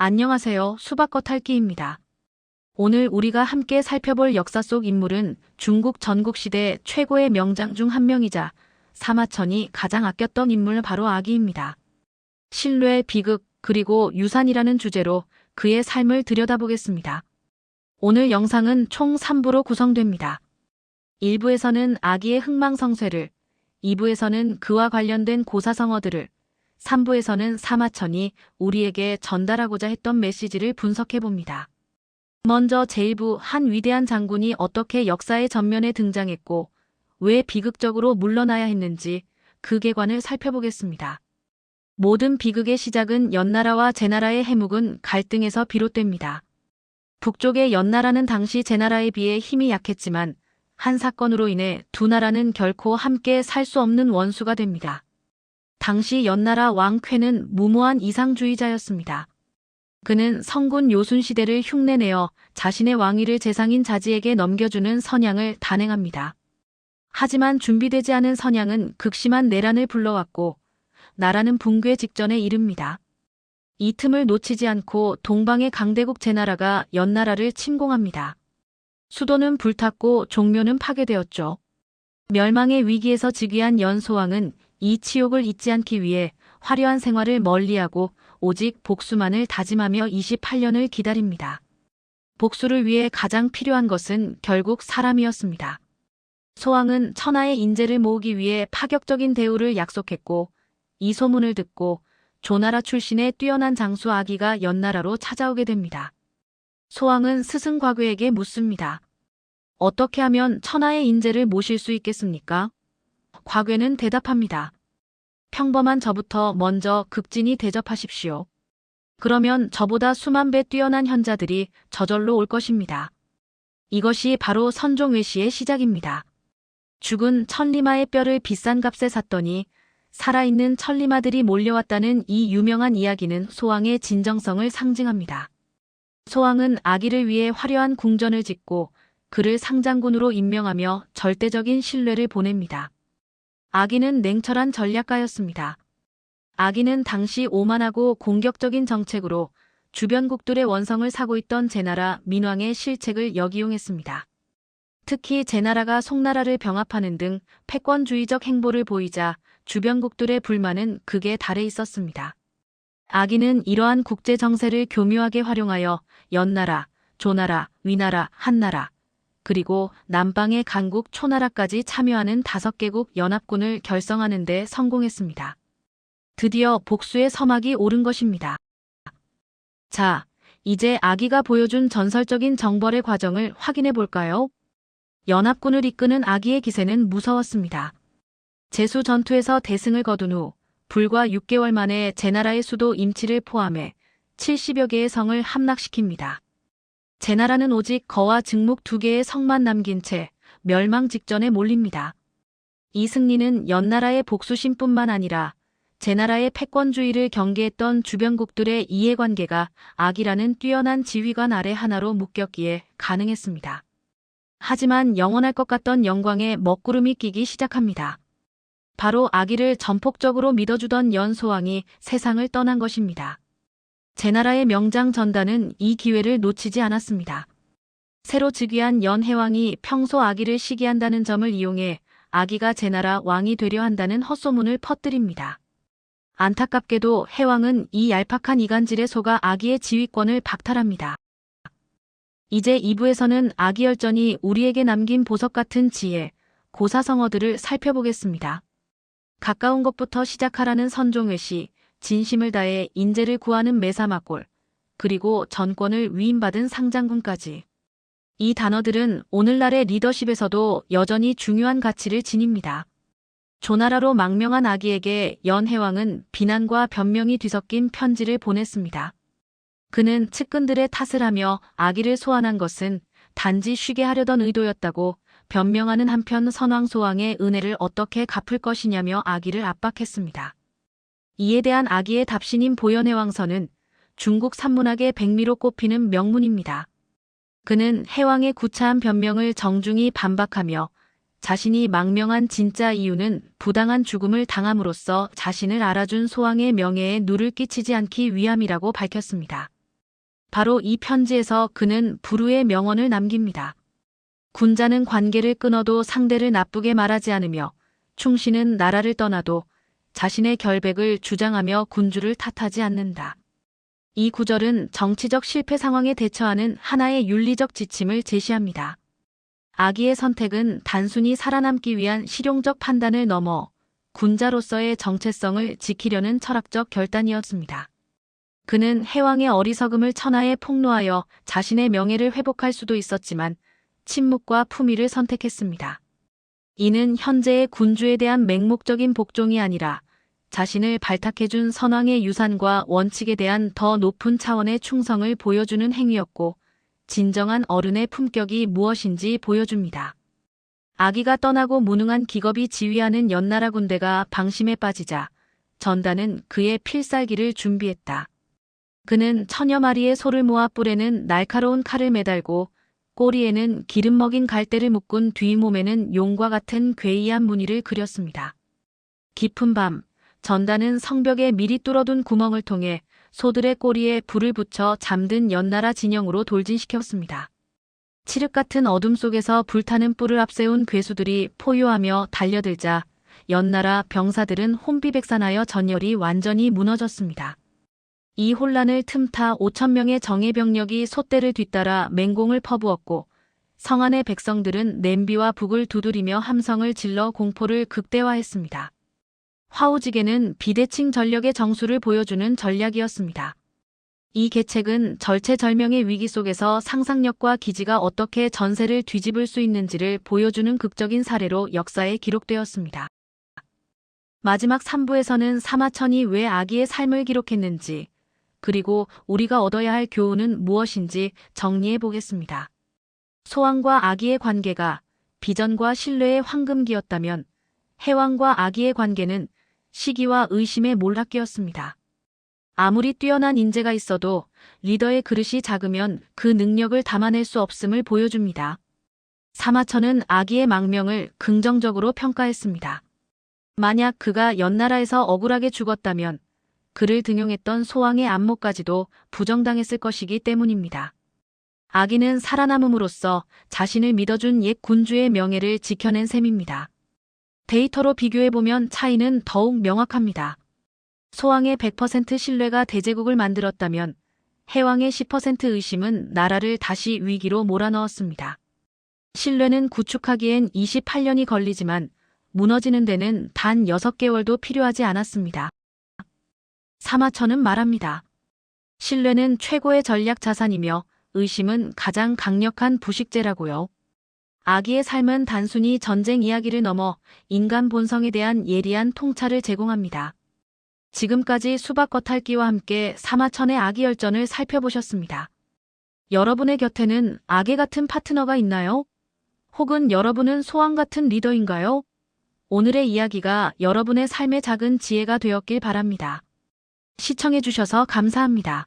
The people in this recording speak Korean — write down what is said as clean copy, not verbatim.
안녕하세요. 수박겉핥기입니다. 오늘 우리가 함께 살펴볼 역사 속 인물은 중국 전국시대 최고의 명장 중 한 명이자 사마천이 가장 아꼈던 인물 바로 아기입니다. 신뢰, 비극, 그리고 유산이라는 주제로 그의 삶을 들여다보겠습니다. 오늘 영상은 총 3부로 구성됩니다. 1부에서는 아기의 흥망성쇠를, 2부에서는 그와 관련된 고사성어들을, 3부에서는 사마천이 우리에게 전달하고자 했던 메시지를 분석해봅니다. 먼저 제1부 한 위대한 장군이 어떻게 역사의 전면에 등장했고 왜 비극적으로 물러나야 했는지 그 계관을 살펴보겠습니다. 모든 비극의 시작은 연나라와 제나라의 해묵은 갈등에서 비롯됩니다. 북쪽의 연나라는 당시 제나라에 비해 힘이 약했지만 한 사건으로 인해 두 나라는 결코 함께 살 수 없는 원수가 됩니다. 당시 연나라 왕 쾌는 무모한 이상주의자였습니다. 그는 성군 요순 시대를 흉내내어 자신의 왕위를 재상인 자지에게 넘겨주는 선양을 단행합니다. 하지만 준비되지 않은 선양은 극심한 내란을 불러왔고 나라는 붕괴 직전에 이릅니다. 이 틈을 놓치지 않고 동방의 강대국 제나라가 연나라를 침공합니다. 수도는 불탔고 종묘는 파괴되었죠. 멸망의 위기에서 즉위한 연소왕은 이 치욕을 잊지 않기 위해 화려한 생활을 멀리하고 오직 복수만을 다짐하며 28년을 기다립니다. 복수를 위해 가장 필요한 것은 결국 사람이었습니다. 소왕은 천하의 인재를 모으기 위해 파격적인 대우를 약속했고 이 소문을 듣고 조나라 출신의 뛰어난 장수 아기가 연나라로 찾아오게 됩니다. 소왕은 스승 과괴에게 묻습니다. 어떻게 하면 천하의 인재를 모실 수 있겠습니까? 과괴는 대답합니다. 평범한 저부터 먼저 극진히 대접하십시오. 그러면 저보다 수만 배 뛰어난 현자들이 저절로 올 것입니다. 이것이 바로 선종외시의 시작입니다. 죽은 천리마의 뼈를 비싼 값에 샀더니 살아있는 천리마들이 몰려왔다는 이 유명한 이야기는 소왕의 진정성을 상징합니다. 소왕은 아기를 위해 화려한 궁전을 짓고 그를 상장군으로 임명하며 절대적인 신뢰를 보냅니다. 아기는 냉철한 전략가였습니다. 아기는 당시 오만하고 공격적인 정책으로 주변국들의 원성을 사고 있던 제나라 민왕의 실책을 역이용했습니다. 특히 제나라가 송나라를 병합하는 등 패권주의적 행보를 보이자 주변국들의 불만은 극에 달해 있었습니다. 아기는 이러한 국제 정세를 교묘하게 활용하여 연나라, 조나라, 위나라, 한나라, 그리고 남방의 강국 초나라까지 참여하는 5개국 연합군을 결성하는 데 성공했습니다. 드디어 복수의 서막이 오른 것입니다. 자, 이제 아기가 보여준 전설적인 정벌의 과정을 확인해 볼까요? 연합군을 이끄는 아기의 기세는 무서웠습니다. 제수 전투에서 대승을 거둔 후 불과 6개월 만에 제나라의 수도 임치를 포함해 70여 개의 성을 함락시킵니다. 제나라는 오직 거와 증목 2개의 성만 남긴 채 멸망 직전에 몰립니다. 이 승리는 연나라의 복수심뿐만 아니라 제나라의 패권주의를 경계했던 주변국들의 이해관계가 아기라는 뛰어난 지휘관 아래 하나로 묶였기에 가능했습니다. 하지만 영원할 것 같던 영광에 먹구름이 끼기 시작합니다. 바로 아기를 전폭적으로 믿어주던 연소왕이 세상을 떠난 것입니다. 제나라의 명장 전단은 이 기회를 놓치지 않았습니다. 새로 즉위한 연해왕이 평소 아기를 시기한다는 점을 이용해 아기가 제나라 왕이 되려 한다는 헛소문을 퍼뜨립니다. 안타깝게도 해왕은 이 얄팍한 이간질에 속아 아기의 지휘권을 박탈합니다. 이제 2부에서는 아기 열전이 우리에게 남긴 보석 같은 지혜, 고사성어들을 살펴보겠습니다. 가까운 것부터 시작하라는 선종외시, 진심을 다해 인재를 구하는 매사막골, 그리고 전권을 위임받은 상장군까지. 이 단어들은 오늘날의 리더십에서도 여전히 중요한 가치를 지닙니다. 조나라로 망명한 아기에게 연해왕은 비난과 변명이 뒤섞인 편지를 보냈습니다. 그는 측근들의 탓을 하며 아기를 소환한 것은 단지 쉬게 하려던 의도였다고 변명하는 한편 선왕소왕의 은혜를 어떻게 갚을 것이냐며 아기를 압박했습니다. 이에 대한 아기의 답신인 보현해왕서는 중국 산문학의 백미로 꼽히는 명문입니다. 그는 해왕의 구차한 변명을 정중히 반박하며 자신이 망명한 진짜 이유는 부당한 죽음을 당함으로써 자신을 알아준 소왕의 명예에 누를 끼치지 않기 위함이라고 밝혔습니다. 바로 이 편지에서 그는 불후의 명언을 남깁니다. 군자는 관계를 끊어도 상대를 나쁘게 말하지 않으며 충신은 나라를 떠나도 자신의 결백을 주장하며 군주를 탓하지 않는다. 이 구절은 정치적 실패 상황에 대처하는 하나의 윤리적 지침을 제시합니다. 아기의 선택은 단순히 살아남기 위한 실용적 판단을 넘어 군자로서의 정체성을 지키려는 철학적 결단이었습니다. 그는 해왕의 어리석음을 천하에 폭로하여 자신의 명예를 회복할 수도 있었지만 침묵과 품위를 선택했습니다. 이는 현재의 군주에 대한 맹목적인 복종이 아니라 자신을 발탁해준 선왕의 유산과 원칙에 대한 더 높은 차원의 충성을 보여주는 행위였고 진정한 어른의 품격이 무엇인지 보여줍니다. 아기가 떠나고 무능한 기겁이 지휘하는 연나라 군대가 방심에 빠지자 전단은 그의 필살기를 준비했다. 그는 천여 마리의 소를 모아 뿔에는 날카로운 칼을 매달고 꼬리에는 기름 먹인 갈대를 묶은 뒤몸에는 용과 같은 괴이한 무늬를 그렸습니다. 깊은 밤, 전단은 성벽에 미리 뚫어둔 구멍을 통해 소들의 꼬리에 불을 붙여 잠든 연나라 진영으로 돌진시켰습니다. 칠흑 같은 어둠 속에서 불타는 뿔을 앞세운 괴수들이 포효하며 달려들자 연나라 병사들은 혼비백산하여 전열이 완전히 무너졌습니다. 이 혼란을 틈타 5,000명의 정예병력이 소떼를 뒤따라 맹공을 퍼부었고 성안의 백성들은 냄비와 북을 두드리며 함성을 질러 공포를 극대화했습니다. 화우지게는 비대칭 전력의 정수를 보여주는 전략이었습니다. 이 계책은 절체절명의 위기 속에서 상상력과 기지가 어떻게 전세를 뒤집을 수 있는지를 보여주는 극적인 사례로 역사에 기록되었습니다. 마지막 3부에서는 사마천이 왜 아기의 삶을 기록했는지, 그리고 우리가 얻어야 할 교훈은 무엇인지 정리해 보겠습니다. 소왕과 아기의 관계가 비전과 신뢰의 황금기였다면 해왕과 아기의 관계는 시기와 의심의 몰락기였습니다. 아무리 뛰어난 인재가 있어도 리더의 그릇이 작으면 그 능력을 담아낼 수 없음을 보여줍니다. 사마천은 아기의 망명을 긍정적으로 평가했습니다. 만약 그가 연나라에서 억울하게 죽었다면 그를 등용했던 소왕의 안목까지도 부정당했을 것이기 때문입니다. 아기는 살아남음으로써 자신을 믿어준 옛 군주의 명예를 지켜낸 셈입니다. 데이터로 비교해보면 차이는 더욱 명확합니다. 소왕의 100% 신뢰가 대제국을 만들었다면 해왕의 10% 의심은 나라를 다시 위기로 몰아넣었습니다. 신뢰는 구축하기엔 28년이 걸리지만 무너지는 데는 단 6개월도 필요하지 않았습니다. 사마천은 말합니다. 신뢰는 최고의 전략 자산이며 의심은 가장 강력한 부식제라고요. 아기의 삶은 단순히 전쟁 이야기를 넘어 인간 본성에 대한 예리한 통찰을 제공합니다. 지금까지 수박 겉핥기와 함께 사마천의 아기 열전을 살펴보셨습니다. 여러분의 곁에는 아기 같은 파트너가 있나요? 혹은 여러분은 소왕 같은 리더인가요? 오늘의 이야기가 여러분의 삶의 작은 지혜가 되었길 바랍니다. 시청해주셔서 감사합니다.